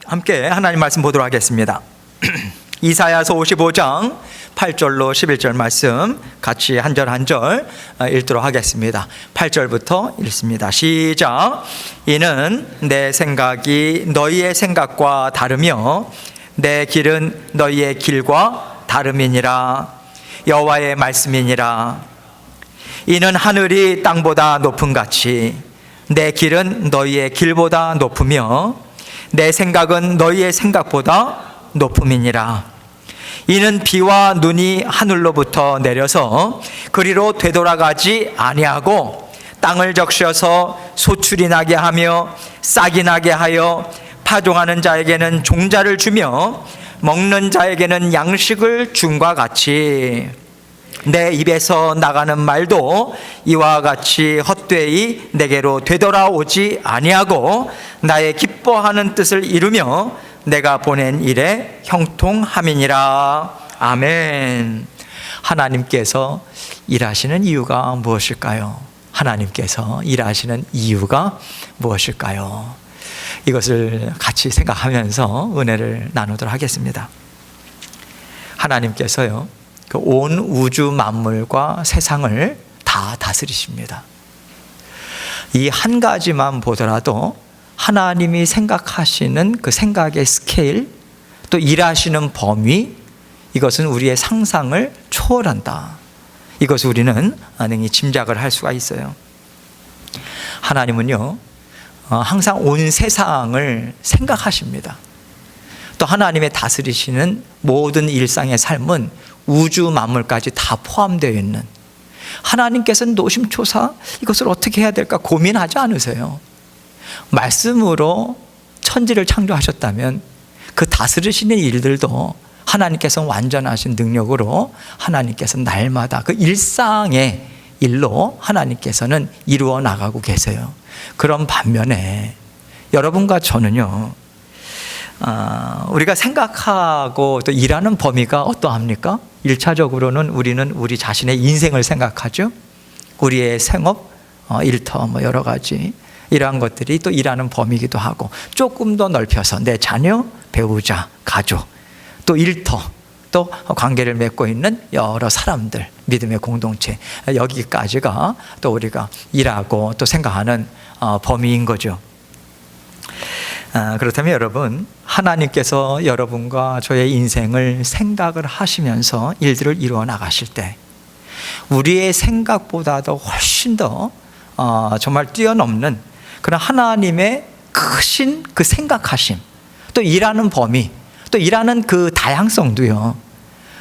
함께 하나님 말씀 보도록 하겠습니다. 이사야서 55장 8절로 11절 말씀 같이 한 절 한 절 읽도록 하겠습니다. 8절부터 읽습니다. 시작. 이는 내 생각이 너희의 생각과 다르며 내 길은 너희의 길과 다름이니라. 여호와의 말씀이니라. 이는 하늘이 땅보다 높음같이 내 길은 너희의 길보다 높으며 내 생각은 너희의 생각보다 높음이니라. 이는 비와 눈이 하늘로부터 내려서 그리로 되돌아가지 아니하고 땅을 적셔서 소출이 나게 하며 싹이 나게 하여 파종하는 자에게는 종자를 주며 먹는 자에게는 양식을 줌과 같이 내 입에서 나가는 말도 이와 같이 헛되이 내게로 되돌아오지 아니하고 나의 기뻐하는 뜻을 이루며 내가 보낸 일에 형통함이니라. 아멘. 하나님께서 일하시는 이유가 무엇일까요? 하나님께서 일하시는 이유가 무엇일까요? 이것을 같이 생각하면서 은혜를 나누도록 하겠습니다. 하나님께서요, 그 온 우주 만물과 세상을 다 다스리십니다. 이 한 가지만 보더라도 하나님이 생각하시는 그 생각의 스케일, 또 일하시는 범위, 이것은 우리의 상상을 초월한다. 이것을 우리는 능히 짐작을 할 수가 있어요. 하나님은요, 항상 온 세상을 생각하십니다. 또 하나님의 다스리시는 모든 일상의 삶은 우주 만물까지 다 포함되어 있는, 하나님께서는 노심초사 이것을 어떻게 해야 될까 고민하지 않으세요. 말씀으로 천지를 창조하셨다면 그 다스리시는 일들도 하나님께서 완전하신 능력으로 하나님께서 날마다 그 일상의 일로 하나님께서는 이루어 나가고 계세요. 그런 반면에 여러분과 저는요, 우리가 생각하고 또 일하는 범위가 어떠합니까? 1차적으로는 우리는 우리 자신의 인생을 생각하죠. 우리의 생업, 일터, 여러 가지 이러한 것들이 또 일하는 범위이기도 하고, 조금 더 넓혀서 내 자녀, 배우자, 가족, 또 일터, 또 관계를 맺고 있는 여러 사람들, 믿음의 공동체, 여기까지가 또 우리가 일하고 또 생각하는 범위인 거죠. 그렇다면 여러분, 하나님께서 여러분과 저의 인생을 생각을 하시면서 일들을 이루어 나가실 때 우리의 생각보다도 훨씬 더 정말 뛰어넘는 그런 하나님의 크신 그 생각하심, 또 일하는 범위, 또 일하는 그 다양성도요,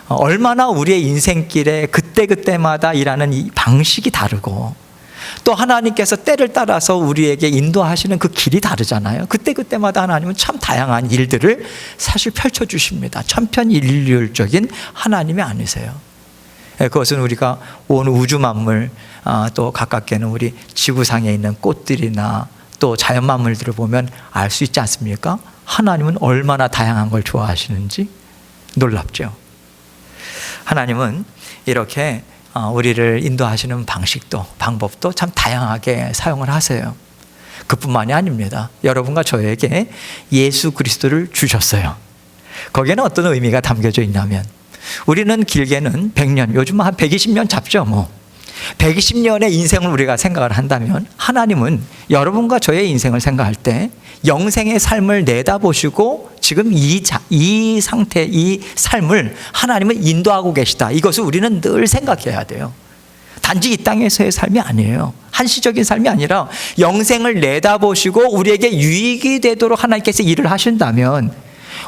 얼마나 우리의 인생길에 그때그때마다 일하는 이 방식이 다르고, 또 하나님께서 때를 따라서 우리에게 인도하시는 그 길이 다르잖아요. 그때그때마다 하나님은 참 다양한 일들을 사실 펼쳐주십니다. 천편일률적인 하나님이 아니세요. 그것은 우리가 온 우주 만물, 또 가깝게는 우리 지구상에 있는 꽃들이나 또 자연 만물들을 보면 알 수 있지 않습니까? 하나님은 얼마나 다양한 걸 좋아하시는지 놀랍죠. 하나님은 이렇게 우리를 인도하시는 방식도, 방법도 참 다양하게 사용을 하세요. 그뿐만이 아닙니다. 여러분과 저에게 예수 그리스도를 주셨어요. 거기에는 어떤 의미가 담겨져 있냐면, 우리는 길게는 100년, 요즘 한 120년 잡죠. 120년의 인생을 우리가 생각을 한다면, 하나님은 여러분과 저의 인생을 생각할 때 영생의 삶을 내다보시고 지금 이 상태, 이 삶을 하나님은 인도하고 계시다. 이것을 우리는 늘 생각해야 돼요. 단지 이 땅에서의 삶이 아니에요. 한시적인 삶이 아니라 영생을 내다보시고 우리에게 유익이 되도록 하나님께서 일을 하신다면,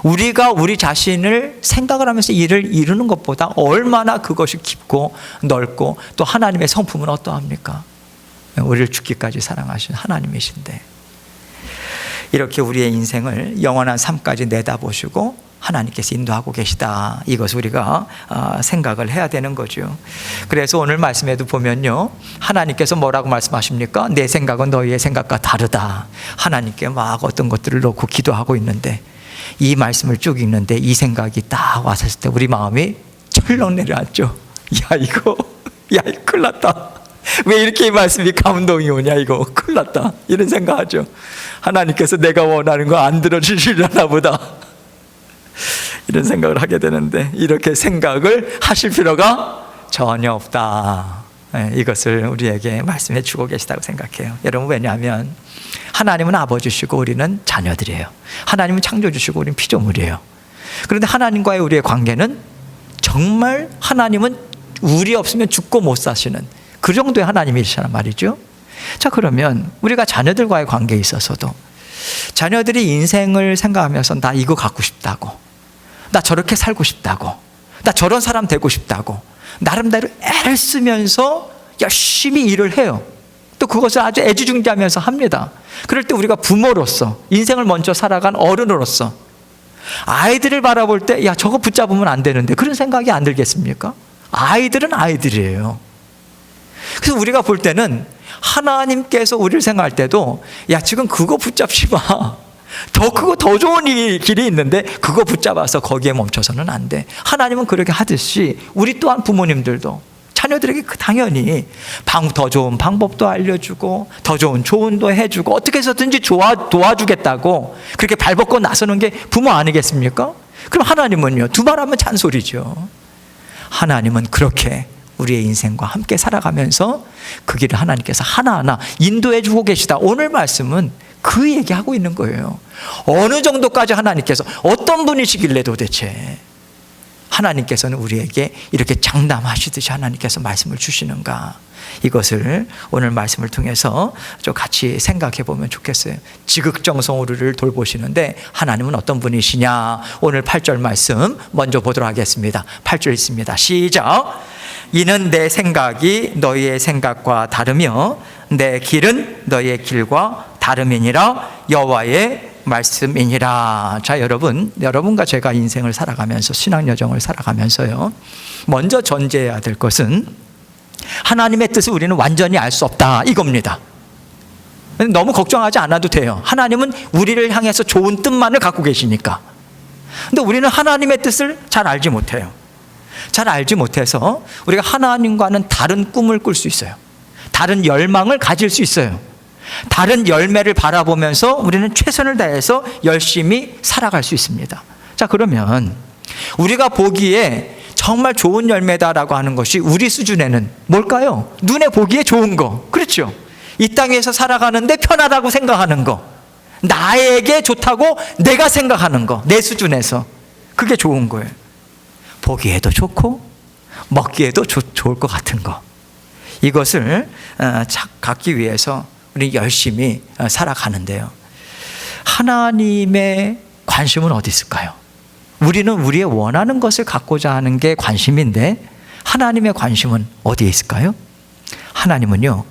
우리가 우리 자신을 생각을 하면서 일을 이루는 것보다 얼마나 그것이 깊고 넓고, 또 하나님의 성품은 어떠합니까? 우리를 죽기까지 사랑하신 하나님이신데, 이렇게 우리의 인생을 영원한 삶까지 내다보시고 하나님께서 인도하고 계시다. 이것을 우리가 생각을 해야 되는 거죠. 그래서 오늘 말씀에도 보면요, 하나님께서 뭐라고 말씀하십니까? 내 생각은 너희의 생각과 다르다. 하나님께 막 어떤 것들을 놓고 기도하고 있는데, 이 말씀을 쭉 읽는데 이 생각이 딱 왔을 때 우리 마음이 철렁 내려앉죠. 야 이거 큰일 났다. 왜 이렇게 이 말씀이 감동이 오냐, 이거 큰일 났다, 이런 생각하죠. 하나님께서 내가 원하는 거 안 들어주시려나 보다, 이런 생각을 하게 되는데, 이렇게 생각을 하실 필요가 전혀 없다. 이것을 우리에게 말씀해 주고 계시다고 생각해요. 여러분, 왜냐하면 하나님은 아버지시고 우리는 자녀들이에요. 하나님은 창조주시고 우리는 피조물이에요. 그런데 하나님과의 우리의 관계는 정말, 하나님은 우리 없으면 죽고 못 사시는 그 정도의 하나님이시란 말이죠. 자, 그러면 우리가 자녀들과의 관계에 있어서도 자녀들이 인생을 생각하면서 나 이거 갖고 싶다고, 나 저렇게 살고 싶다고, 나 저런 사람 되고 싶다고 나름대로 애를 쓰면서 열심히 일을 해요. 또 그것을 아주 애지중지하면서 합니다. 그럴 때 우리가 부모로서, 인생을 먼저 살아간 어른으로서 아이들을 바라볼 때, 야, 저거 붙잡으면 안 되는데, 그런 생각이 안 들겠습니까? 아이들은 아이들이에요. 그래서 우리가 볼 때는 하나님께서 우리를 생각할 때도, 야, 지금 그거 붙잡지 마. 더 크고 더 좋은 길이 있는데 그거 붙잡아서 거기에 멈춰서는 안 돼. 하나님은 그렇게 하듯이 우리 또한 부모님들도 자녀들에게 당연히 더 좋은 방법도 알려주고 더 좋은 조언도 해주고 어떻게 해서든지 도와주겠다고 그렇게 발벗고 나서는 게 부모 아니겠습니까? 그럼 하나님은요, 두말하면 잔소리죠. 하나님은 그렇게 우리의 인생과 함께 살아가면서 그 길을 하나님께서 하나하나 인도해 주고 계시다. 오늘 말씀은 그 얘기하고 있는 거예요. 어느 정도까지 하나님께서, 어떤 분이시길래 도대체 하나님께서는 우리에게 이렇게 장담하시듯이 하나님께서 말씀을 주시는가, 이것을 오늘 말씀을 통해서 좀 같이 생각해 보면 좋겠어요. 지극정성 우리를 돌보시는데 하나님은 어떤 분이시냐, 오늘 8절 말씀 먼저 보도록 하겠습니다. 8절 있습니다. 시작. 이는 내 생각이 너희의 생각과 다르며 내 길은 너희의 길과 다름이니라, 여호와의 말씀이니라. 자, 여러분과 제가 인생을 살아가면서, 신앙 여정을 살아가면서요, 먼저 전제해야 될 것은 하나님의 뜻을 우리는 완전히 알 수 없다, 이겁니다. 너무 걱정하지 않아도 돼요. 하나님은 우리를 향해서 좋은 뜻만을 갖고 계시니까. 근데 우리는 하나님의 뜻을 잘 알지 못해요. 잘 알지 못해서 우리가 하나님과는 다른 꿈을 꿀 수 있어요. 다른 열망을 가질 수 있어요. 다른 열매를 바라보면서 우리는 최선을 다해서 열심히 살아갈 수 있습니다. 자, 그러면 우리가 보기에 정말 좋은 열매다라고 하는 것이 우리 수준에는 뭘까요? 눈에 보기에 좋은 거, 그렇죠? 이 땅에서 살아가는데 편하다고 생각하는 거, 나에게 좋다고 내가 생각하는 거, 내 수준에서 그게 좋은 거예요. 보기에도 좋고 먹기에도 좋을 것 같은 거, 이것을 갖기 위해서 우리 열심히 살아가는데요, 하나님의 관심은 어디 있을까요? 우리는 우리의 원하는 것을 갖고자 하는 게 관심인데 하나님의 관심은 어디에 있을까요? 하나님은요,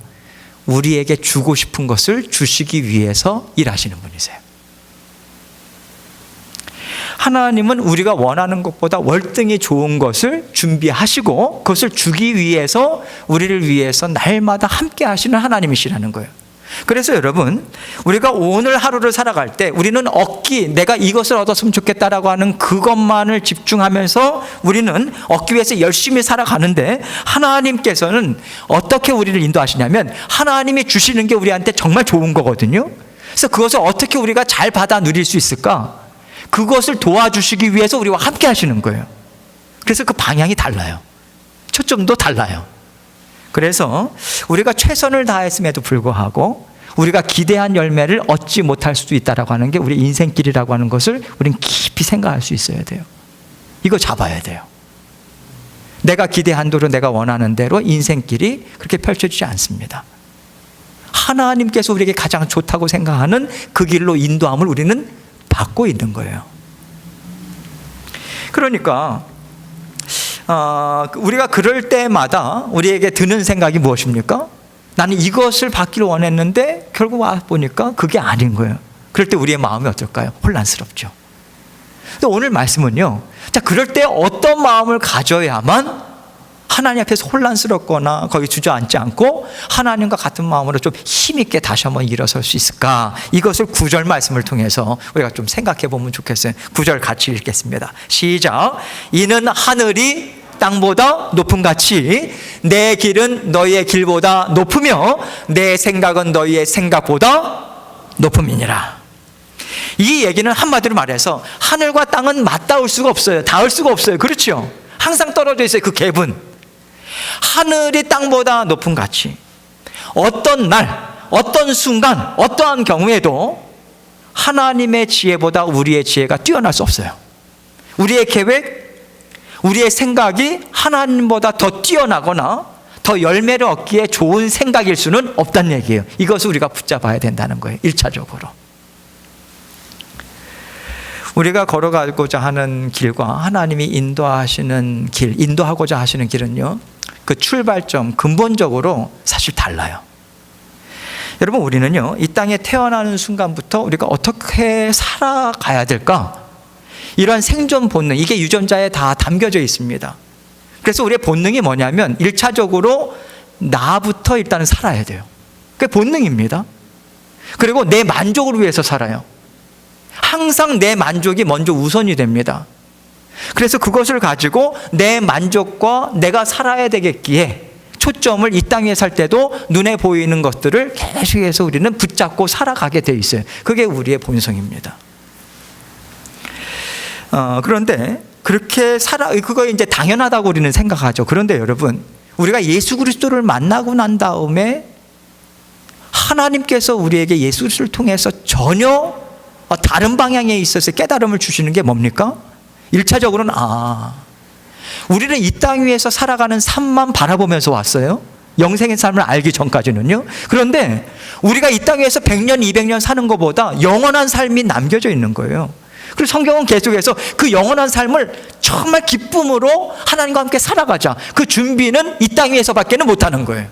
우리에게 주고 싶은 것을 주시기 위해서 일하시는 분이세요. 하나님은 우리가 원하는 것보다 월등히 좋은 것을 준비하시고 그것을 주기 위해서, 우리를 위해서 날마다 함께 하시는 하나님이시라는 거예요. 그래서 여러분, 우리가 오늘 하루를 살아갈 때 우리는 내가 이것을 얻었으면 좋겠다라고 하는 그것만을 집중하면서 우리는 얻기 위해서 열심히 살아가는데, 하나님께서는 어떻게 우리를 인도하시냐면 하나님이 주시는 게 우리한테 정말 좋은 거거든요. 그래서 그것을 어떻게 우리가 잘 받아 누릴 수 있을까, 그것을 도와주시기 위해서 우리와 함께 하시는 거예요. 그래서 그 방향이 달라요. 초점도 달라요. 그래서 우리가 최선을 다했음에도 불구하고 우리가 기대한 열매를 얻지 못할 수도 있다라고 하는 게 우리 인생길이라고 하는 것을 우리는 깊이 생각할 수 있어야 돼요. 이거 잡아야 돼요. 내가 기대한 대로, 내가 원하는 대로 인생길이 그렇게 펼쳐지지 않습니다. 하나님께서 우리에게 가장 좋다고 생각하는 그 길로 인도함을 우리는 받고 있는 거예요. 그러니까 우리가 그럴 때마다 우리에게 드는 생각이 무엇입니까? 나는 이것을 받기를 원했는데 결국 와보니까 그게 아닌 거예요. 그럴 때 우리의 마음이 어떨까요? 혼란스럽죠. 근데 오늘 말씀은요, 자, 그럴 때 어떤 마음을 가져야만 하나님 앞에서 혼란스럽거나 거기 주저앉지 않고 하나님과 같은 마음으로 좀 힘있게 다시 한번 일어설 수 있을까, 이것을 9절 말씀을 통해서 우리가 좀 생각해 보면 좋겠어요. 9절 같이 읽겠습니다. 시작. 이는 하늘이 땅보다 높음 같이 내 길은 너희의 길보다 높으며 내 생각은 너희의 생각보다 높음이니라. 이 얘기는 한마디로 말해서 하늘과 땅은 맞닿을 수가 없어요. 닿을 수가 없어요. 그렇죠? 항상 떨어져 있어요. 그 갭은. 하늘이 땅보다 높음 같이 어떤 날, 어떤 순간, 어떠한 경우에도 하나님의 지혜보다 우리의 지혜가 뛰어날 수 없어요. 우리의 계획, 우리의 생각이 하나님보다 더 뛰어나거나 더 열매를 얻기에 좋은 생각일 수는 없다는 얘기예요. 이것을 우리가 붙잡아야 된다는 거예요. 1차적으로. 우리가 걸어가고자 하는 길과 하나님이 인도하시는 길, 인도하고자 하시는 길은요, 그 출발점 근본적으로 사실 달라요. 여러분, 우리는요, 이 땅에 태어나는 순간부터 우리가 어떻게 살아가야 될까? 이러한 생존 본능, 이게 유전자에 다 담겨져 있습니다. 그래서 우리의 본능이 뭐냐면 1차적으로 나부터 일단은 살아야 돼요. 그게 본능입니다. 그리고 내 만족을 위해서 살아요. 항상 내 만족이 먼저 우선이 됩니다. 그래서 그것을 가지고 내 만족과 내가 살아야 되겠기에 초점을 이 땅에 살 때도 눈에 보이는 것들을 계속해서 우리는 붙잡고 살아가게 돼 있어요. 그게 우리의 본성입니다. 그런데 그렇게 그거 이제 당연하다고 우리는 생각하죠. 그런데 여러분, 우리가 예수 그리스도를 만나고 난 다음에 하나님께서 우리에게 예수 그리스도를 통해서 전혀 다른 방향에 있어서 깨달음을 주시는 게 뭡니까? 1차적으로는 우리는 이 땅 위에서 살아가는 삶만 바라보면서 왔어요. 영생의 삶을 알기 전까지는요. 그런데 우리가 이 땅에서 100년, 200년 사는 것보다 영원한 삶이 남겨져 있는 거예요. 그리고 성경은 계속해서 그 영원한 삶을 정말 기쁨으로 하나님과 함께 살아가자, 그 준비는 이 땅 위에서밖에는 못하는 거예요.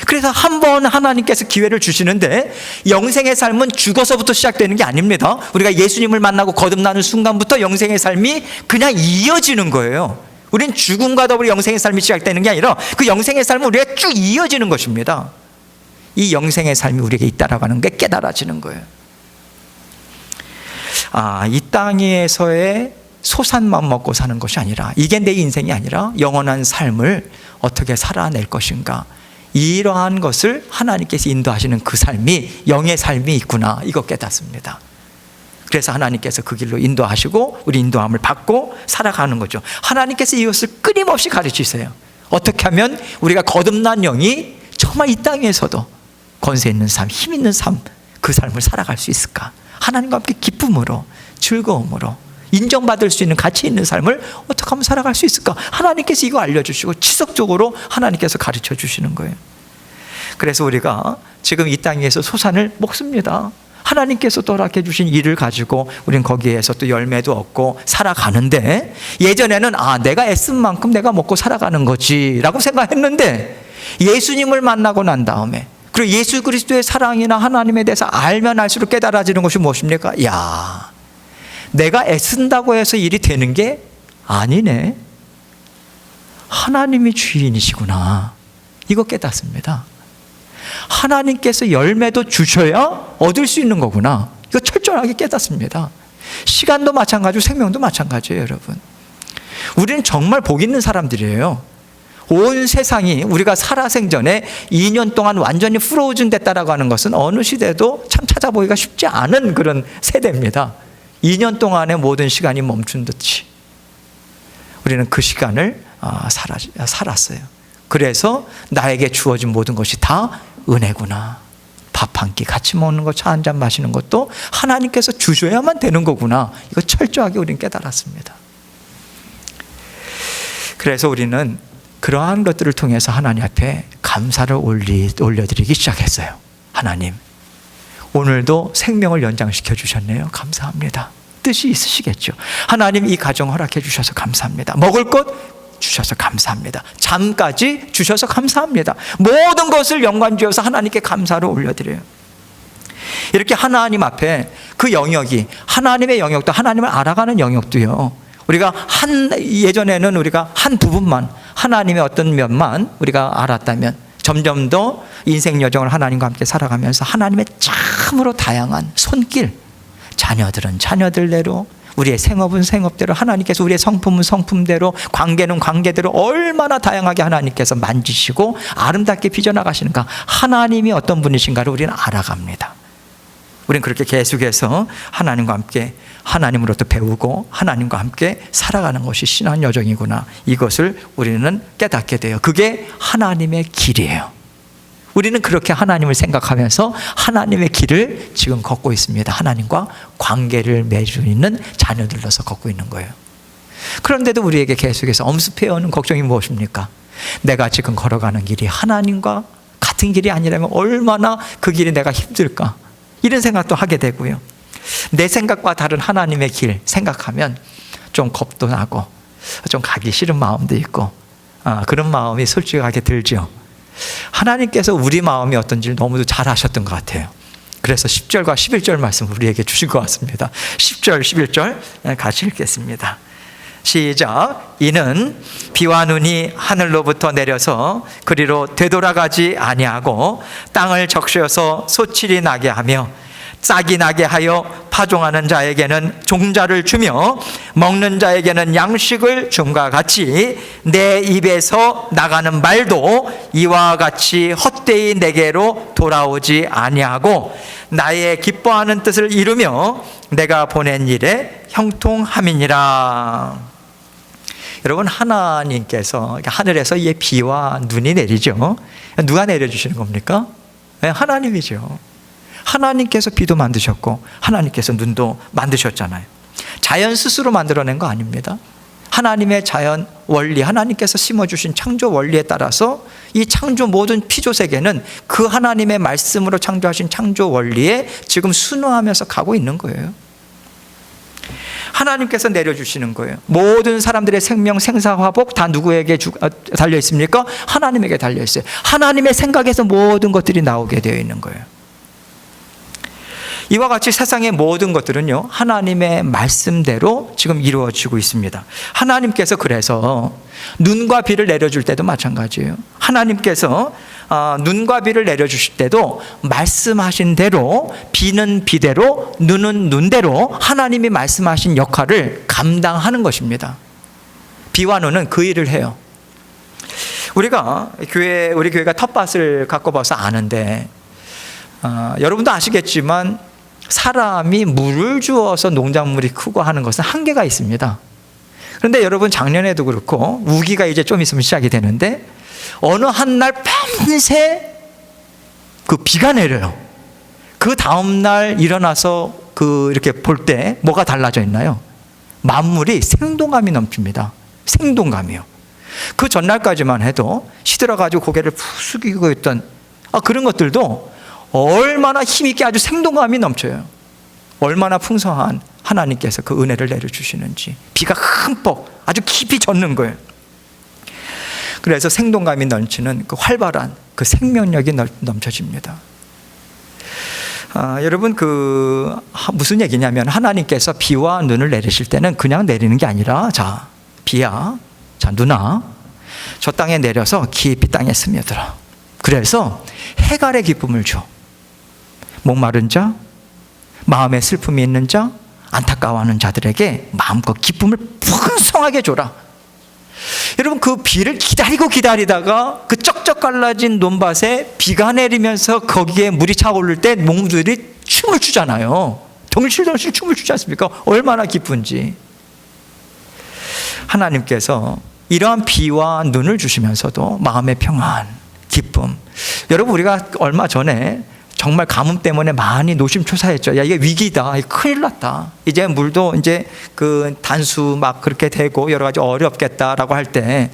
그래서 한 번 하나님께서 기회를 주시는데 영생의 삶은 죽어서부터 시작되는 게 아닙니다. 우리가 예수님을 만나고 거듭나는 순간부터 영생의 삶이 그냥 이어지는 거예요. 우리는 죽음과 더불어 영생의 삶이 시작되는 게 아니라 그 영생의 삶은 우리가 쭉 이어지는 것입니다. 이 영생의 삶이 우리에게 있다라는 게 깨달아지는 거예요. 이 땅에서의 소산만 먹고 사는 것이 아니라, 이게 내 인생이 아니라 영원한 삶을 어떻게 살아낼 것인가, 이러한 것을 하나님께서 인도하시는 그 삶이 영의 삶이 있구나, 이거 깨닫습니다. 그래서 하나님께서 그 길로 인도하시고 우리 인도함을 받고 살아가는 거죠. 하나님께서 이것을 끊임없이 가르치세요. 어떻게 하면 우리가 거듭난 영이 정말 이 땅에서도 권세 있는 삶, 힘 있는 삶, 그 삶을 살아갈 수 있을까? 하나님과 함께 기쁨으로, 즐거움으로 인정받을 수 있는 가치 있는 삶을 어떻게 하면 살아갈 수 있을까? 하나님께서 이거 알려주시고 지속적으로 하나님께서 가르쳐 주시는 거예요. 그래서 우리가 지금 이 땅에서 소산을 먹습니다. 하나님께서 또 허락해 주신 일을 가지고 우리는 거기에서 또 열매도 얻고 살아가는데, 예전에는 내가 애쓴 만큼 내가 먹고 살아가는 거지 라고 생각했는데, 예수님을 만나고 난 다음에, 그리고 예수 그리스도의 사랑이나 하나님에 대해서 알면 알수록 깨달아지는 것이 무엇입니까? 내가 애쓴다고 해서 일이 되는 게 아니네. 하나님이 주인이시구나. 이거 깨닫습니다. 하나님께서 열매도 주셔야 얻을 수 있는 거구나. 이거 철저하게 깨닫습니다. 시간도 마찬가지고 생명도 마찬가지예요, 여러분. 우리는 정말 복 있는 사람들이에요. 온 세상이 우리가 살아생전에 2년 동안 완전히 프로즌 됐다라고 하는 것은 어느 시대도 참 찾아보기가 쉽지 않은 그런 세대입니다. 2년 동안의 모든 시간이 멈춘 듯이 우리는 그 시간을 살았어요. 그래서 나에게 주어진 모든 것이 다 은혜구나. 밥 한 끼 같이 먹는 것, 차 한 잔 마시는 것도 하나님께서 주셔야만 되는 거구나. 이거 철저하게 우리는 깨달았습니다. 그래서 우리는 그러한 것들을 통해서 하나님 앞에 감사를 올려드리기 시작했어요. 하나님, 오늘도 생명을 연장시켜 주셨네요. 감사합니다. 뜻이 있으시겠죠. 하나님, 이 가정 허락해 주셔서 감사합니다. 먹을 것 주셔서 감사합니다. 잠까지 주셔서 감사합니다. 모든 것을 영광 주어서 하나님께 감사를 올려드려요. 이렇게 하나님 앞에 그 영역이, 하나님의 영역도, 하나님을 알아가는 영역도요, 우리가 예전에는 우리가 한 부분만, 하나님의 어떤 면만 우리가 알았다면 점점 더 인생 여정을 하나님과 함께 살아가면서 하나님의 참으로 다양한 손길, 자녀들은 자녀들대로, 우리의 생업은 생업대로, 하나님께서 우리의 성품은 성품대로, 관계는 관계대로 얼마나 다양하게 하나님께서 만지시고 아름답게 빚어나가시는가, 하나님이 어떤 분이신가를 우리는 알아갑니다. 우리는 그렇게 계속해서 하나님과 함께, 하나님으로부터 배우고 하나님과 함께 살아가는 것이 신앙 여정이구나, 이것을 우리는 깨닫게 돼요. 그게 하나님의 길이에요. 우리는 그렇게 하나님을 생각하면서 하나님의 길을 지금 걷고 있습니다. 하나님과 관계를 맺고 있는 자녀들로서 걷고 있는 거예요. 그런데도 우리에게 계속해서 엄습해오는 걱정이 무엇입니까? 내가 지금 걸어가는 길이 하나님과 같은 길이 아니라면 얼마나 그 길이 내가 힘들까, 이런 생각도 하게 되고요. 내 생각과 다른 하나님의 길 생각하면 좀 겁도 나고 좀 가기 싫은 마음도 있고, 그런 마음이 솔직하게 들죠. 하나님께서 우리 마음이 어떤지를 너무도 잘 아셨던 것 같아요. 그래서 10절과 11절 말씀을 우리에게 주신 것 같습니다. 10절, 11절 같이 읽겠습니다. 시작. 이는 비와 눈이 하늘로부터 내려서 그리로 되돌아가지 아니하고 땅을 적셔서 소칠이 나게 하며 싹이 나게 하여 파종하는 자에게는 종자를 주며 먹는 자에게는 양식을 줌과 같이 내 입에서 나가는 말도 이와 같이 헛되이 내게로 돌아오지 아니하고 나의 기뻐하는 뜻을 이루며 내가 보낸 일에 형통함이니라. 여러분, 하나님께서 하늘에서 이 비와 눈이 내리죠. 누가 내려주시는 겁니까? 네, 하나님이죠. 하나님께서 비도 만드셨고 하나님께서 눈도 만드셨잖아요. 자연 스스로 만들어낸 거 아닙니다. 하나님의 자연 원리, 하나님께서 심어주신 창조 원리에 따라서 이 창조 모든 피조 세계는 그 하나님의 말씀으로 창조하신 창조 원리에 지금 순응하면서 가고 있는 거예요. 하나님께서 내려주시는 거예요. 모든 사람들의 생명, 생사, 화복 다 누구에게 달려 있습니까? 하나님에게 달려 있어요. 하나님의 생각에서 모든 것들이 나오게 되어 있는 거예요. 이와 같이 세상의 모든 것들은요, 하나님의 말씀대로 지금 이루어지고 있습니다. 하나님께서 그래서 눈과 비를 내려줄 때도 마찬가지예요. 하나님께서 눈과 비를 내려주실 때도 말씀하신 대로, 비는 비대로, 눈은 눈대로 하나님이 말씀하신 역할을 감당하는 것입니다. 비와 눈은 그 일을 해요. 우리 교회가 텃밭을 갖고 봐서 아는데, 여러분도 아시겠지만 사람이 물을 주어서 농작물이 크고 하는 것은 한계가 있습니다. 그런데 여러분, 작년에도 그렇고 우기가 이제 좀 있으면 시작이 되는데 어느 한 날 밤새 그 비가 내려요. 그 다음날 일어나서 이렇게 볼 때 뭐가 달라져 있나요? 만물이 생동감이 넘칩니다. 생동감이요. 그 전날까지만 해도 시들어가지고 고개를 푹 숙이고 있던 그런 것들도 얼마나 힘있게 아주 생동감이 넘쳐요. 얼마나 풍성한 하나님께서 그 은혜를 내려주시는지, 비가 흠뻑 아주 깊이 젖는 거예요. 그래서 생동감이 넘치는 그 활발한 그 생명력이 넘쳐집니다. 여러분, 무슨 얘기냐면 하나님께서 비와 눈을 내리실 때는 그냥 내리는 게 아니라, 자, 비야, 자, 눈아, 저 땅에 내려서 깊이 땅에 스며들어. 그래서 해갈의 기쁨을 줘. 목마른 자, 마음에 슬픔이 있는 자, 안타까워하는 자들에게 마음껏 기쁨을 풍성하게 줘라. 여러분, 그 비를 기다리다가 그 쩍쩍 갈라진 논밭에 비가 내리면서 거기에 물이 차오를 때 농부들이 춤을 추잖아요. 덩실덩실 춤을 추지 않습니까? 얼마나 기쁜지. 하나님께서 이러한 비와 눈을 주시면서도 마음의 평안, 기쁨. 여러분, 우리가 얼마 전에 정말 가뭄 때문에 많이 노심초사했죠. 야, 이게 위기다. 큰일 났다. 이제 물도 이제 단수 막 그렇게 되고 여러 가지 어렵겠다라고 할 때,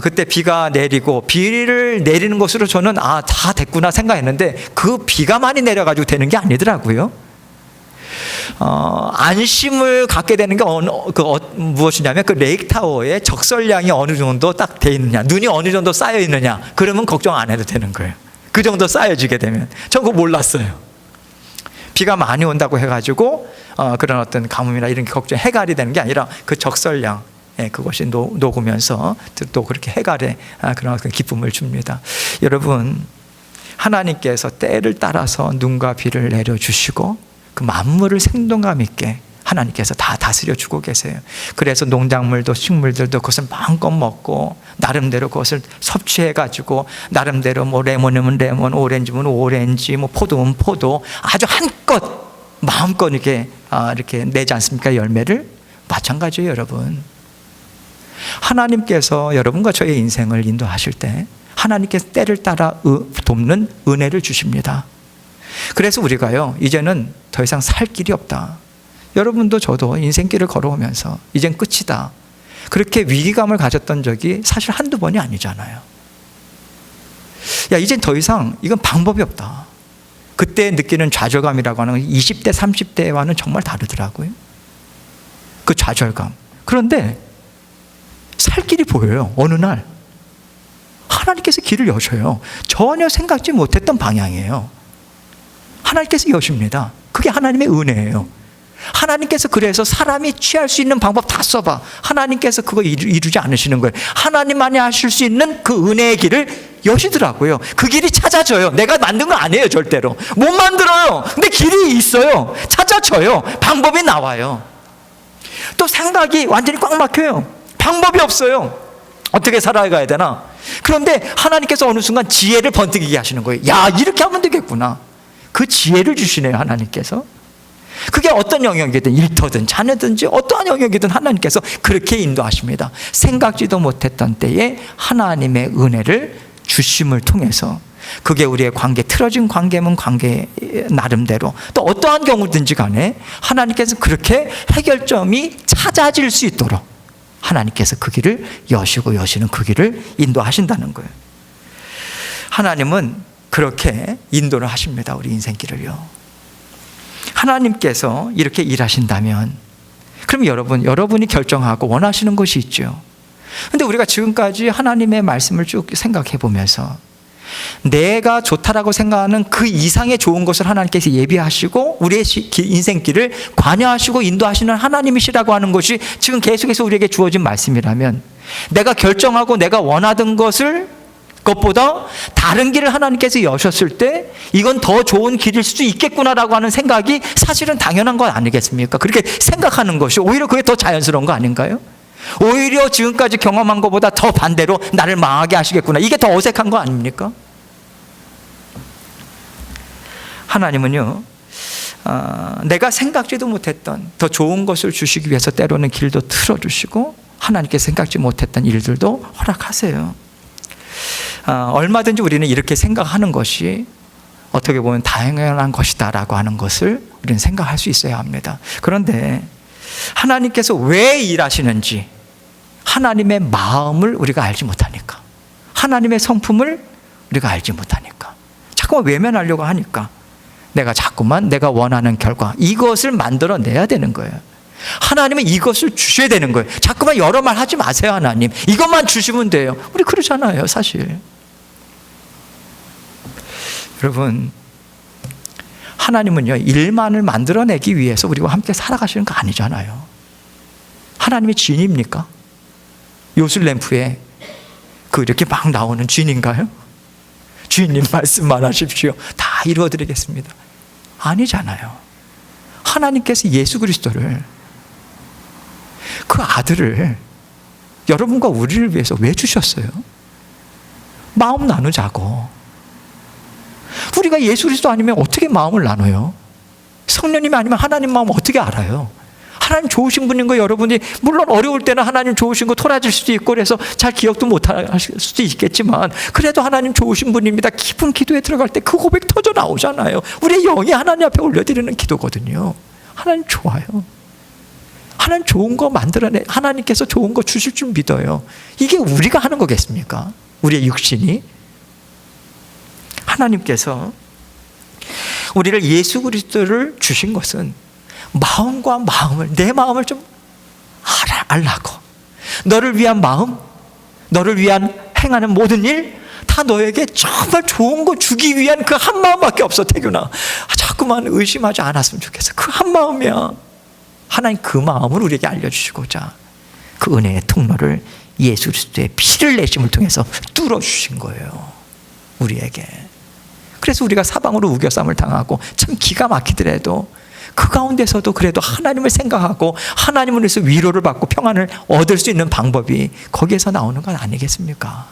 그때 비가 내리고, 비를 내리는 것으로 저는 다 됐구나 생각했는데, 그 비가 많이 내려가지고 되는 게 아니더라고요. 안심을 갖게 되는 게 무엇이냐면 그 레이크타워의 적설량이 어느 정도 딱 돼 있느냐, 눈이 어느 정도 쌓여 있느냐, 그러면 걱정 안 해도 되는 거예요. 그 정도 쌓여지게 되면. 전 그거 몰랐어요. 비가 많이 온다고 해가지고 그런 어떤 가뭄이나 이런 게 걱정, 해갈이 되는 게 아니라 그 적설량, 그것이 녹으면서 또 그렇게 해갈에 그런 어떤 기쁨을 줍니다. 여러분, 하나님께서 때를 따라서 눈과 비를 내려주시고 그 만물을 생동감 있게 하나님께서 다 다스려 주고 계세요. 그래서 농작물도 식물들도 그것을 마음껏 먹고 나름대로 그것을 섭취해 가지고 나름대로 뭐 레몬이면 레몬, 오렌지면 오렌지, 뭐 포도면 포도, 아주 한껏 마음껏 이렇게 내지 않습니까? 열매를. 마찬가지예요, 여러분. 하나님께서 여러분과 저의 인생을 인도하실 때 하나님께서 때를 따라 돕는 은혜를 주십니다. 그래서 우리가요, 이제는 더 이상 살 길이 없다. 여러분도 저도 인생길을 걸어오면서 이젠 끝이다, 그렇게 위기감을 가졌던 적이 사실 한두 번이 아니잖아요. 야, 이젠 더 이상 이건 방법이 없다. 그때 느끼는 좌절감이라고 하는 건 20대, 30대와는 정말 다르더라고요. 그 좌절감. 그런데 살 길이 보여요. 어느 날 하나님께서 길을 여셔요. 전혀 생각지 못했던 방향이에요. 하나님께서 여십니다. 그게 하나님의 은혜예요. 하나님께서 그래서 사람이 취할 수 있는 방법 다 써봐. 하나님께서 그거 이루지 않으시는 거예요. 하나님만이 하실 수 있는 그 은혜의 길을 여시더라고요. 그 길이 찾아져요. 내가 만든 거 아니에요, 절대로. 못 만들어요. 근데 길이 있어요. 찾아져요. 방법이 나와요. 또 생각이 완전히 꽉 막혀요. 방법이 없어요. 어떻게 살아가야 되나? 그런데 하나님께서 어느 순간 지혜를 번뜩이게 하시는 거예요. 야, 이렇게 하면 되겠구나. 그 지혜를 주시네요, 하나님께서. 그게 어떤 영역이든, 일터든 자녀든지 어떠한 영역이든 하나님께서 그렇게 인도하십니다. 생각지도 못했던 때에 하나님의 은혜를 주심을 통해서, 그게 우리의 관계, 틀어진 관계면 관계 나름대로, 또 어떠한 경우든지 간에 하나님께서 그렇게 해결점이 찾아질 수 있도록 하나님께서 그 길을 여시는 그 길을 인도하신다는 거예요. 하나님은 그렇게 인도를 하십니다, 우리 인생길을요. 하나님께서 이렇게 일하신다면, 그럼 여러분이 결정하고 원하시는 것이 있죠. 그런데 우리가 지금까지 하나님의 말씀을 쭉 생각해 보면서 내가 좋다라고 생각하는 그 이상의 좋은 것을 하나님께서 예비하시고 우리의 인생길을 관여하시고 인도하시는 하나님이시라고 하는 것이 지금 계속해서 우리에게 주어진 말씀이라면, 내가 결정하고 내가 원하던 것보다 다른 길을 하나님께서 여셨을 때 이건 더 좋은 길일 수도 있겠구나라고 하는 생각이 사실은 당연한 건 아니겠습니까? 그렇게 생각하는 것이 오히려 그게 더 자연스러운 거 아닌가요? 오히려 지금까지 경험한 것보다 더 반대로 나를 망하게 하시겠구나, 이게 더 어색한 거 아닙니까? 하나님은요, 내가 생각지도 못했던 더 좋은 것을 주시기 위해서 때로는 길도 틀어주시고 하나님께서 생각지 못했던 일들도 허락하세요. 얼마든지 우리는 이렇게 생각하는 것이 어떻게 보면 당연한 것이다라고 하는 것을 우리는 생각할 수 있어야 합니다. 그런데 하나님께서 왜 일하시는지 하나님의 마음을 우리가 알지 못하니까, 하나님의 성품을 우리가 알지 못하니까, 자꾸만 외면하려고 하니까 자꾸만 내가 원하는 결과, 이것을 만들어내야 되는 거예요. 하나님은 이것을 주셔야 되는 거예요. 자꾸만 여러 말 하지 마세요. 하나님 이것만 주시면 돼요. 우리 그러잖아요, 사실. 여러분, 하나님은요, 일만을 만들어내기 위해서 우리와 함께 살아가시는 거 아니잖아요. 하나님의 진입니까? 요술램프에 이렇게 막 나오는 진인가요? 주인님 말씀만 하십시오, 다 이루어드리겠습니다. 아니잖아요. 하나님께서 예수 그리스도를, 그 아들을 여러분과 우리를 위해서 왜 주셨어요? 마음 나누자고. 우리가 예수 그리스도 아니면 어떻게 마음을 나눠요? 성령님이 아니면 하나님 마음 어떻게 알아요? 하나님 좋으신 분인 거 여러분이 물론 어려울 때는 하나님 좋으신 거 토라질 수도 있고 그래서 잘 기억도 못할 수도 있겠지만, 그래도 하나님 좋으신 분입니다, 깊은 기도에 들어갈 때 그 고백 터져 나오잖아요. 우리의 영이 하나님 앞에 올려드리는 기도거든요. 하나님 좋아요. 하나님 좋은 거 하나님께서 좋은 거 주실 줄 믿어요. 이게 우리가 하는 거겠습니까? 우리의 육신이. 하나님께서 우리를 예수 그리스도를 주신 것은 마음과 마음을, 내 마음을 좀 알라고, 너를 위한 마음, 너를 위한 행하는 모든 일 다 너에게 정말 좋은 거 주기 위한 그 한 마음밖에 없어. 태균아, 자꾸만 의심하지 않았으면 좋겠어. 그 한 마음이야. 하나님 그 마음을 우리에게 알려주시고자 그 은혜의 통로를 예수 그리스도의 피를 내심을 통해서 뚫어주신 거예요, 우리에게. 그래서 우리가 사방으로 우겨쌈을 당하고 참 기가 막히더라도 그 가운데서도 그래도 하나님을 생각하고 하나님을 위해서 위로를 받고 평안을 얻을 수 있는 방법이 거기에서 나오는 건 아니겠습니까?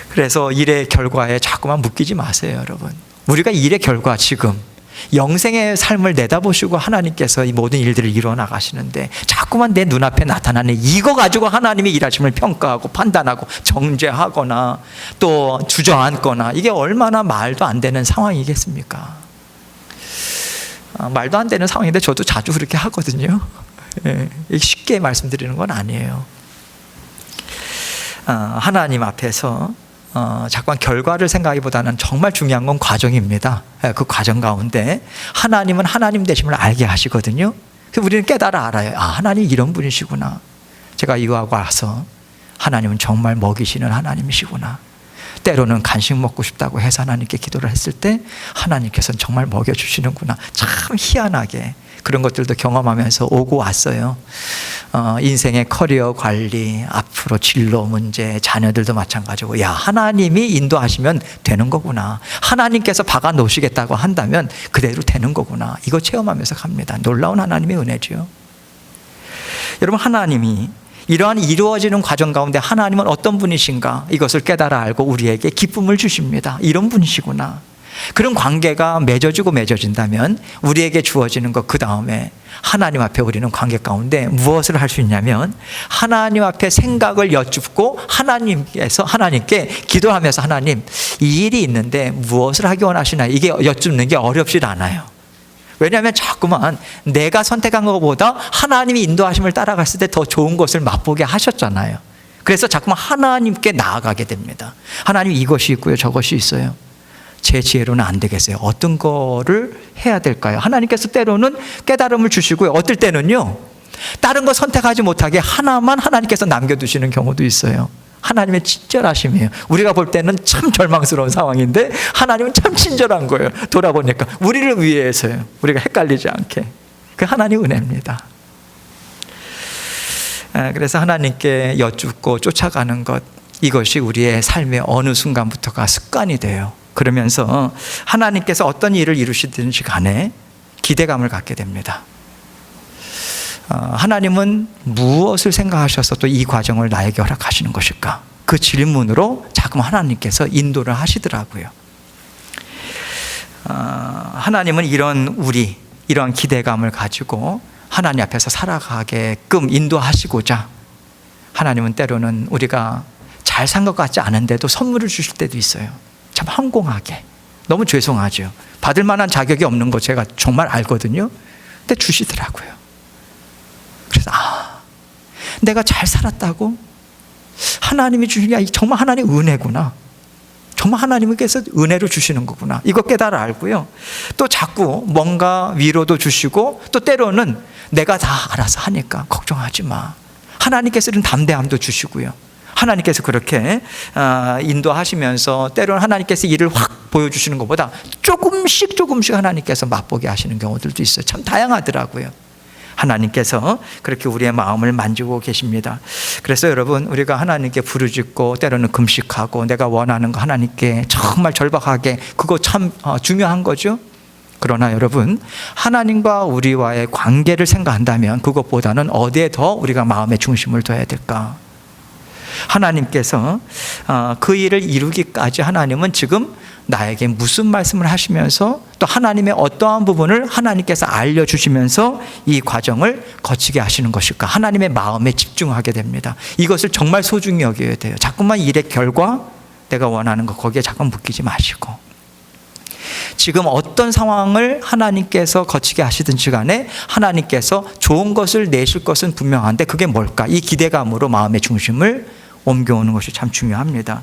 그래서 일의 결과에 자꾸만 묶이지 마세요, 여러분. 우리가 일의 결과, 지금 영생의 삶을 내다보시고 하나님께서 이 모든 일들을 이루어 나가시는데 자꾸만 내 눈앞에 나타나는 이거 가지고 하나님이 일하심을 평가하고 판단하고 정죄하거나 또 주저앉거나, 이게 얼마나 말도 안 되는 상황이겠습니까? 말도 안 되는 상황인데 저도 자주 그렇게 하거든요. 쉽게 말씀드리는 건 아니에요. 하나님 앞에서 자꾸만 결과를 생각하기보다는 정말 중요한 건 과정입니다. 그 과정 가운데 하나님은 하나님 되심을 알게 하시거든요. 그래서 우리는 깨달아 알아요. 하나님 이런 분이시구나. 제가 이거하고 와서 하나님은 정말 먹이시는 하나님이시구나. 때로는 간식 먹고 싶다고 해서 하나님께 기도를 했을 때 하나님께서는 정말 먹여주시는구나. 참 희한하게 그런 것들도 경험하면서 오고 왔어요. 인생의 커리어 관리, 앞으로 진로 문제, 자녀들도 마찬가지고, 하나님이 인도하시면 되는 거구나. 하나님께서 박아 놓으시겠다고 한다면 그대로 되는 거구나. 이거 체험하면서 갑니다. 놀라운 하나님의 은혜죠. 여러분, 하나님이 이러한 이루어지는 과정 가운데 하나님은 어떤 분이신가, 이것을 깨달아 알고 우리에게 기쁨을 주십니다. 이런 분이시구나. 그런 관계가 맺어진다면 우리에게 주어지는 것, 그 다음에 하나님 앞에 우리는 관계 가운데 무엇을 할 수 있냐면 하나님 앞에 생각을 여쭙고 하나님께 기도하면서, 하나님 이 일이 있는데 무엇을 하기 원하시나, 이게 여쭙는 게 어렵지 않아요. 왜냐하면 자꾸만 내가 선택한 것보다 하나님이 인도하심을 따라갔을 때 더 좋은 것을 맛보게 하셨잖아요. 그래서 자꾸만 하나님께 나아가게 됩니다. 하나님 이것이 있고요, 저것이 있어요. 제 지혜로는 안 되겠어요. 어떤 거를 해야 될까요? 하나님께서 때로는 깨달음을 주시고요. 어떨 때는요, 다른 거 선택하지 못하게 하나만 하나님께서 남겨두시는 경우도 있어요. 하나님의 친절하심이에요. 우리가 볼 때는 참 절망스러운 상황인데 하나님은 참 친절한 거예요. 돌아보니까 우리를 위해서요. 우리가 헷갈리지 않게. 그 하나님의 은혜입니다. 그래서 하나님께 여쭙고 쫓아가는 것, 이것이 우리의 삶의 어느 순간부터가 습관이 돼요. 그러면서 하나님께서 어떤 일을 이루시든지 간에 기대감을 갖게 됩니다. 하나님은 무엇을 생각하셔서 또 이 과정을 나에게 허락하시는 것일까? 그 질문으로 자꾸만 하나님께서 인도를 하시더라고요. 하나님은 이런 기대감을 가지고 하나님 앞에서 살아가게끔 인도하시고자, 하나님은 때로는 우리가 잘 산 것 같지 않은데도 선물을 주실 때도 있어요. 참 황공하게. 너무 죄송하죠. 받을 만한 자격이 없는 거 제가 정말 알거든요. 근데 주시더라고요. 그래서 내가 잘 살았다고? 하나님이 주신 게 정말 하나님의 은혜구나. 정말 하나님께서 은혜를 주시는 거구나. 이거 깨달아 알고요. 또 자꾸 뭔가 위로도 주시고, 또 때로는 내가 다 알아서 하니까 걱정하지 마. 하나님께서는 담대함도 주시고요. 하나님께서 그렇게 인도하시면서 때로는 하나님께서 일을 확 보여주시는 것보다 조금씩 하나님께서 맛보게 하시는 경우들도 있어요. 참 다양하더라고요. 하나님께서 그렇게 우리의 마음을 만지고 계십니다. 그래서 여러분, 우리가 하나님께 부르짖고 때로는 금식하고 내가 원하는 거 하나님께 정말 절박하게, 그거 참 중요한 거죠. 그러나 여러분, 하나님과 우리와의 관계를 생각한다면 그것보다는 어디에 더 우리가 마음의 중심을 둬야 될까? 하나님께서 그 일을 이루기까지 하나님은 지금 나에게 무슨 말씀을 하시면서 또 하나님의 어떠한 부분을 하나님께서 알려주시면서 이 과정을 거치게 하시는 것일까? 하나님의 마음에 집중하게 됩니다. 이것을 정말 소중히 여겨야 돼요. 자꾸만 일의 결과, 내가 원하는 거 거기에 자꾸 묶이지 마시고, 지금 어떤 상황을 하나님께서 거치게 하시든지 간에 하나님께서 좋은 것을 내실 것은 분명한데 그게 뭘까? 이 기대감으로 마음의 중심을 옮겨오는 것이 참 중요합니다.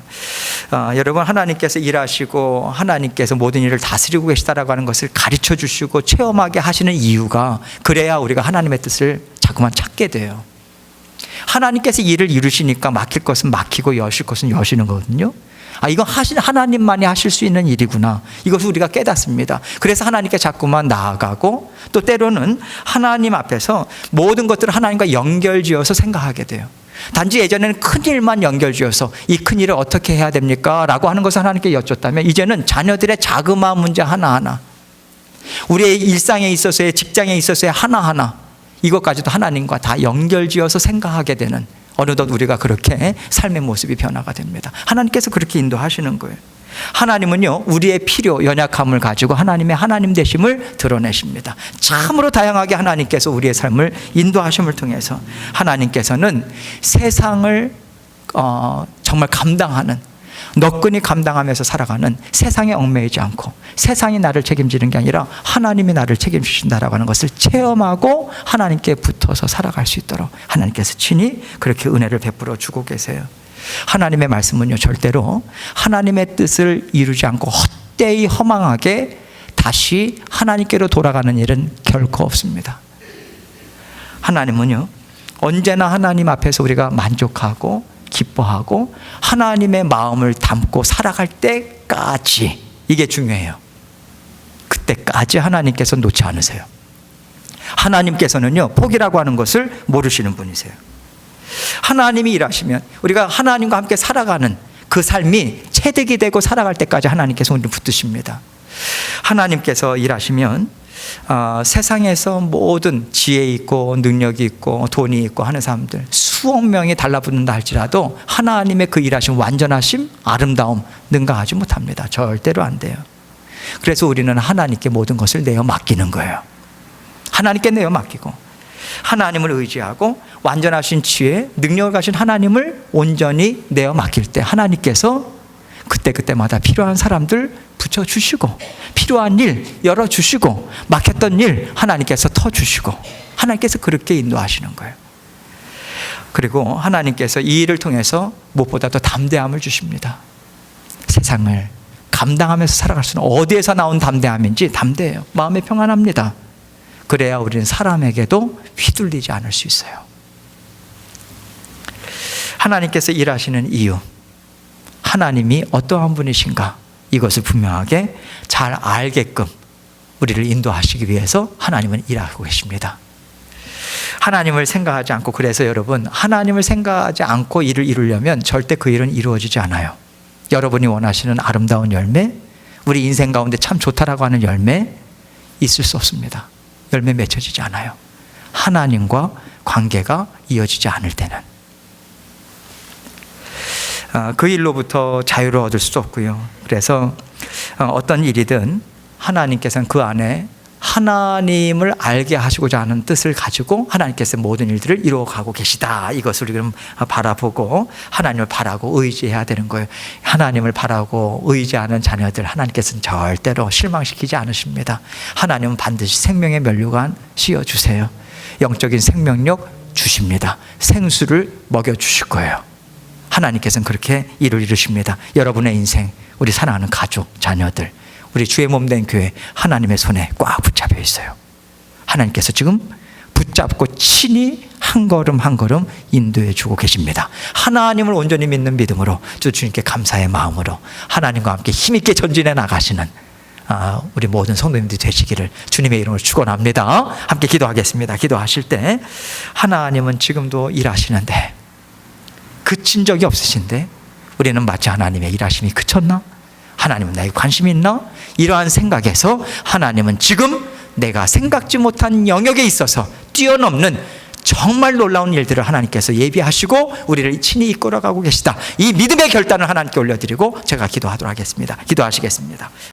여러분, 하나님께서 일하시고 하나님께서 모든 일을 다스리고 계시다라고 하는 것을 가르쳐 주시고 체험하게 하시는 이유가, 그래야 우리가 하나님의 뜻을 자꾸만 찾게 돼요. 하나님께서 일을 이루시니까 막힐 것은 막히고 여실 것은 여시는 거거든요. 이건 하나님만이 하실 수 있는 일이구나. 이것을 우리가 깨닫습니다. 그래서 하나님께 자꾸만 나아가고, 또 때로는 하나님 앞에서 모든 것들을 하나님과 연결지어서 생각하게 돼요. 단지 예전에는 큰 일만 연결지어서 이 큰 일을 어떻게 해야 됩니까? 라고 하는 것을 하나님께 여쭙다면, 이제는 자녀들의 자그마한 문제 하나하나, 우리의 일상에 있어서의, 직장에 있어서의 하나하나, 이것까지도 하나님과 다 연결지어서 생각하게 되는, 어느덧 우리가 그렇게 삶의 모습이 변화가 됩니다. 하나님께서 그렇게 인도하시는 거예요. 하나님은요, 우리의 필요, 연약함을 가지고 하나님의 하나님 되심을 드러내십니다. 참으로 다양하게 하나님께서 우리의 삶을 인도하심을 통해서 하나님께서는 세상을 정말 감당하는, 너끈히 감당하면서 살아가는, 세상에 얽매이지 않고 세상이 나를 책임지는 게 아니라 하나님이 나를 책임지신다라고 하는 것을 체험하고 하나님께 붙어서 살아갈 수 있도록 하나님께서 친히 그렇게 은혜를 베풀어 주고 계세요. 하나님의 말씀은요, 절대로 하나님의 뜻을 이루지 않고 헛되이 허망하게 다시 하나님께로 돌아가는 일은 결코 없습니다. 하나님은요, 언제나 하나님 앞에서 우리가 만족하고 기뻐하고 하나님의 마음을 담고 살아갈 때까지, 이게 중요해요. 그때까지 하나님께서 놓지 않으세요. 하나님께서는요, 포기라고 하는 것을 모르시는 분이세요. 하나님이 일하시면 우리가 하나님과 함께 살아가는 그 삶이 체득이 되고 살아갈 때까지 하나님께서 우리를 붙드십니다. 하나님께서 일하시면 세상에서 모든 지혜 있고 능력이 있고 돈이 있고 하는 사람들 수억 명이 달라붙는다 할지라도 하나님의 그 일하심, 완전하심, 아름다움 능가하지 못합니다. 절대로 안 돼요. 그래서 우리는 하나님께 모든 것을 내어 맡기는 거예요. 하나님께 내어 맡기고 하나님을 의지하고 완전하신 지혜, 능력을 가신 하나님을 온전히 내어 맡길 때 하나님께서 그때마다 필요한 사람들 붙여주시고, 필요한 일 열어주시고, 막혔던 일 하나님께서 터주시고, 하나님께서 그렇게 인도하시는 거예요. 그리고 하나님께서 이 일을 통해서 무엇보다도 담대함을 주십니다. 세상을 감당하면서 살아갈 수는, 어디에서 나온 담대함인지 담대해요. 마음이 평안합니다. 그래야 우리는 사람에게도 휘둘리지 않을 수 있어요. 하나님께서 일하시는 이유, 하나님이 어떠한 분이신가, 이것을 분명하게 잘 알게끔 우리를 인도하시기 위해서 하나님은 일하고 계십니다. 하나님을 생각하지 않고, 그래서 여러분, 하나님을 생각하지 않고 일을 이루려면 절대 그 일은 이루어지지 않아요. 여러분이 원하시는 아름다운 열매, 우리 인생 가운데 참 좋다라고 하는 열매 있을 수 없습니다. 열매 맺혀지지 않아요. 하나님과 관계가 이어지지 않을 때는. 그 일로부터 자유를 얻을 수도 없고요. 그래서 어떤 일이든 하나님께서는 그 안에 하나님을 알게 하시고자 하는 뜻을 가지고 하나님께서 모든 일들을 이루어가고 계시다, 이것을 우리는 바라보고 하나님을 바라고 의지해야 되는 거예요. 하나님을 바라고 의지하는 자녀들 하나님께서는 절대로 실망시키지 않으십니다. 하나님은 반드시 생명의 면류관 씌워주세요. 영적인 생명력 주십니다. 생수를 먹여주실 거예요. 하나님께서는 그렇게 일을 이루십니다. 여러분의 인생, 우리 사랑하는 가족, 자녀들, 우리 주의 몸된 교회 하나님의 손에 꽉 붙잡혀 있어요. 하나님께서 지금 붙잡고 친히 한 걸음 한 걸음 인도해 주고 계십니다. 하나님을 온전히 믿는 믿음으로, 주님께 감사의 마음으로 하나님과 함께 힘있게 전진해 나가시는 우리 모든 성도님들이 되시기를 주님의 이름으로 축원합니다. 함께 기도하겠습니다. 기도하실 때 하나님은 지금도 일하시는데 그친 적이 없으신데 우리는 마치 하나님의 일하심이 그쳤나? 하나님은 나에게 관심이 있나? 이러한 생각에서 하나님은 지금 내가 생각지 못한 영역에 있어서 뛰어넘는 정말 놀라운 일들을 하나님께서 예비하시고 우리를 친히 이끌어가고 계시다. 이 믿음의 결단을 하나님께 올려드리고 제가 기도하도록 하겠습니다. 기도하시겠습니다.